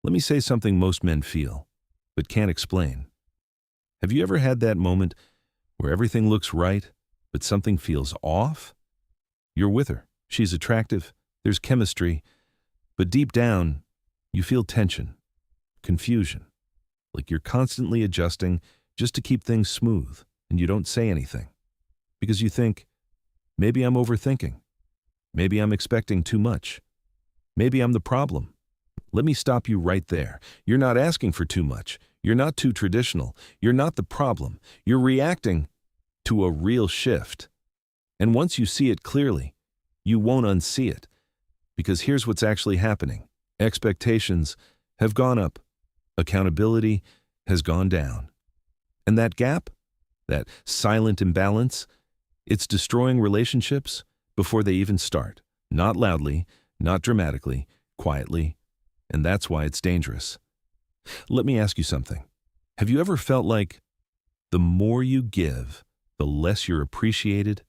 Let me say something most men feel, but can't explain. Have you ever had that moment where everything looks right, but something feels off? You're with her, she's attractive, there's chemistry, but deep down, you feel tension, confusion, like you're constantly adjusting just to keep things smooth, and you don't say anything. Because you think, maybe I'm overthinking. Maybe I'm expecting too much. Maybe I'm the problem. Let me stop you right there. You're not asking for too much. You're not too traditional. You're not the problem. You're reacting to a real shift. And once you see it clearly, you won't unsee it. Because here's what's actually happening. Expectations have gone up. Accountability has gone down. And that gap, that silent imbalance, it's destroying relationships before they even start. Not loudly, not dramatically, quietly. And that's why it's dangerous. Let me ask you something. Have you ever felt like the more you give, the less you're appreciated?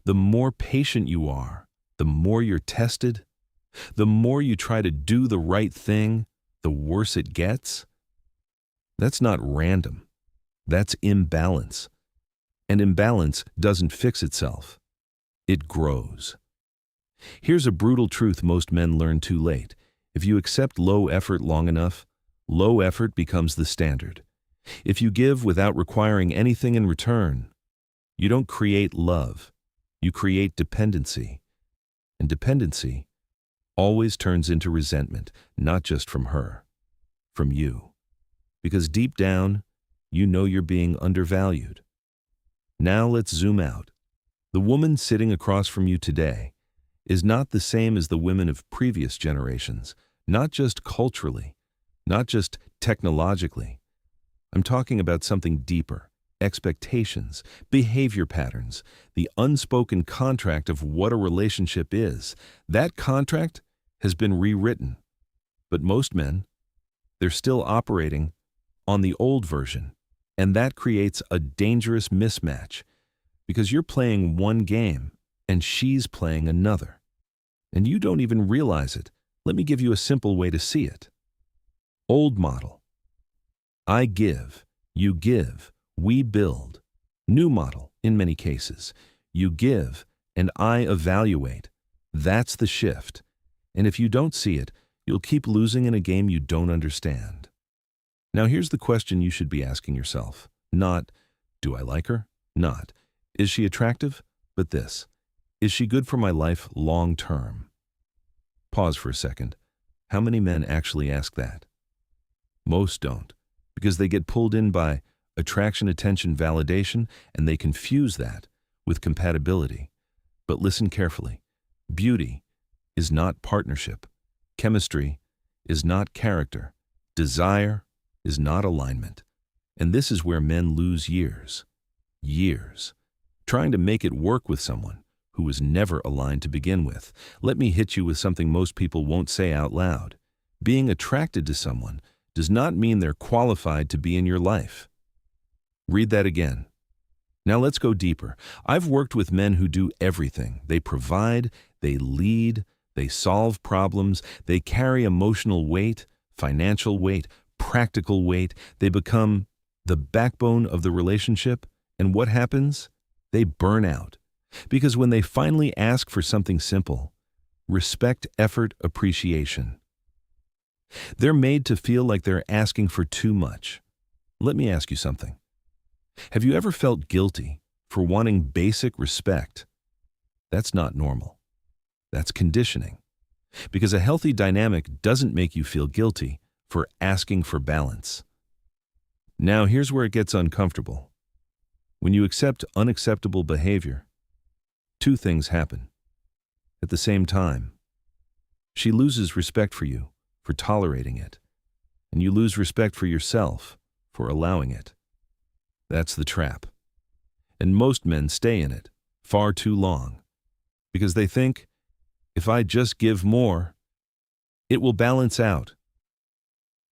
The more patient you are, the more you're tested? The more you try to do the right thing, the worse it gets? That's not random. That's imbalance. And imbalance doesn't fix itself. It grows. Here's a brutal truth most men learn too late. If you accept low effort long enough, low effort becomes the standard. If you give without requiring anything in return, you don't create love. You create dependency. And dependency always turns into resentment, not just from her, from you. Because deep down, you know you're being undervalued. Now let's zoom out. The woman sitting across from you today is not the same as the women of previous generations, not just culturally, not just technologically. I'm talking about something deeper, expectations, behavior patterns, the unspoken contract of what a relationship is. That contract has been rewritten. But most men, they're still operating on the old version, and that creates a dangerous mismatch because you're playing one game and she's playing another. And you don't even realize it. Let me give you a simple way to see it. Old model. I give, you give, we build. New model, in many cases. You give, and I evaluate. That's the shift. And if you don't see it, you'll keep losing in a game you don't understand. Now here's the question you should be asking yourself. Not, do I like her? Not, is she attractive? But this, is she good for my life long term? Pause for a second. How many men actually ask that? Most don't, because they get pulled in by attraction, attention, validation, and they confuse that with compatibility. But listen carefully. Beauty is not partnership. Chemistry is not character. Desire is not alignment. And this is where men lose years. Years. Trying to make it work with someone who was never aligned to begin with. Let me hit you with something most people won't say out loud. Being attracted to someone does not mean they're qualified to be in your life. Read that again. Now let's go deeper. I've worked with men who do everything. They provide, they lead, they solve problems, they carry emotional weight, financial weight, practical weight. They become the backbone of the relationship. And what happens? They burn out. Because when they finally ask for something simple, respect, effort, appreciation, they're made to feel like they're asking for too much. Let me ask you something. Have you ever felt guilty for wanting basic respect? That's not normal. That's conditioning. Because a healthy dynamic doesn't make you feel guilty for asking for balance. Now here's where it gets uncomfortable. When you accept unacceptable behavior, two things happen. At the same time, she loses respect for you for tolerating it, and you lose respect for yourself for allowing it. That's the trap. And most men stay in it far too long because they think, if I just give more, it will balance out.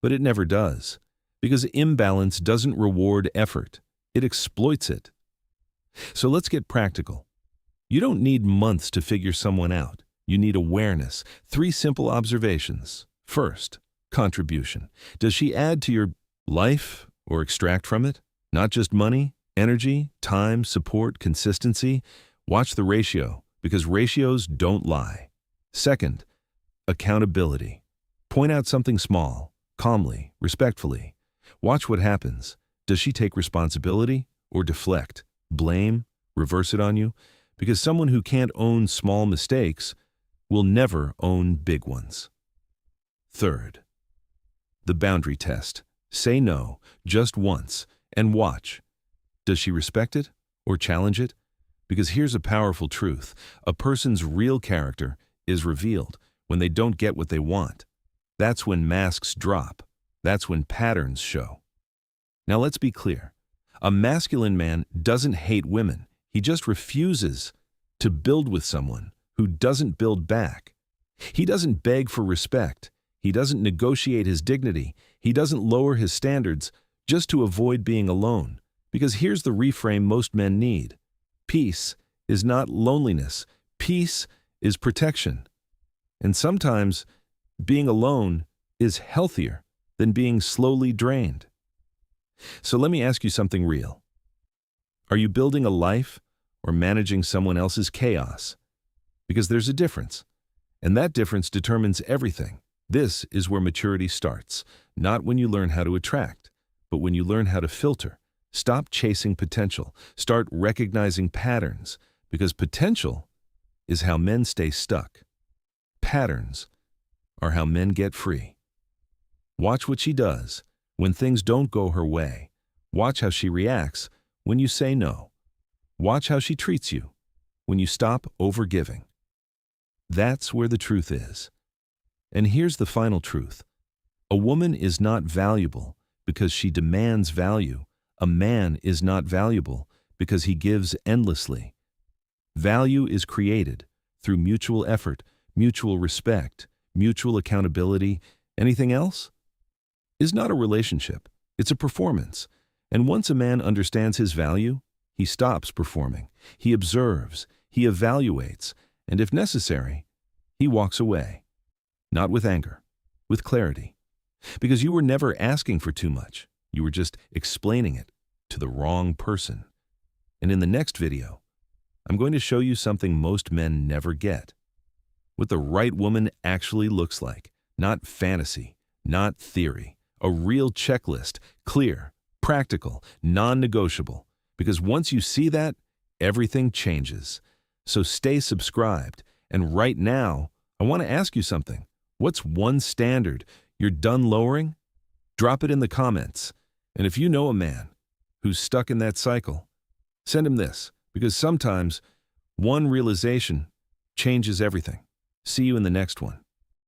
But it never does, because imbalance doesn't reward effort. It exploits it. So let's get practical. You don't need months to figure someone out. You need awareness. 3 simple observations. First, contribution. Does she add to your life or extract from it? Not just money, energy, time, support, consistency. Watch the ratio, because ratios don't lie. Second, accountability. Point out something small, calmly, respectfully. Watch what happens. Does she take responsibility or deflect, blame, reverse it on you? Because someone who can't own small mistakes will never own big ones. Third, the boundary test. Say no just once and watch. Does she respect it or challenge it? Because here's a powerful truth. A person's real character is revealed when they don't get what they want. That's when masks drop. That's when patterns show. Now let's be clear. A masculine man doesn't hate women. He just refuses to build with someone who doesn't build back. He doesn't beg for respect. He doesn't negotiate his dignity. He doesn't lower his standards just to avoid being alone. Because here's the reframe most men need. Peace is not loneliness. Peace is protection. And sometimes being alone is healthier than being slowly drained. So let me ask you something real. Are you building a life or managing someone else's chaos? Because there's a difference, and that difference determines everything. This is where maturity starts, not when you learn how to attract, but when you learn how to filter. Stop chasing potential. Start recognizing patterns, because potential is how men stay stuck. Patterns are how men get free. Watch what she does when things don't go her way. Watch how she reacts when you say no. Watch how she treats you when you stop overgiving. That's where the truth is. And here's the final truth. A woman is not valuable because she demands value. A man is not valuable because he gives endlessly. Value is created through mutual effort, mutual respect, mutual accountability. Anything else is not a relationship. It's a performance. And once a man understands his value, he stops performing. He observes, he evaluates, and if necessary, he walks away. Not with anger, with clarity. Because you were never asking for too much. You were just explaining it to the wrong person. And in the next video, I'm going to show you something most men never get. What the right woman actually looks like. Not fantasy, not theory. A real checklist, clear, practical, non-negotiable. Because once you see that, everything changes. So stay subscribed. And right now, I want to ask you something. What's one standard you're done lowering? Drop it in the comments. And if you know a man who's stuck in that cycle, send him this, because sometimes one realization changes everything. See you in the next one.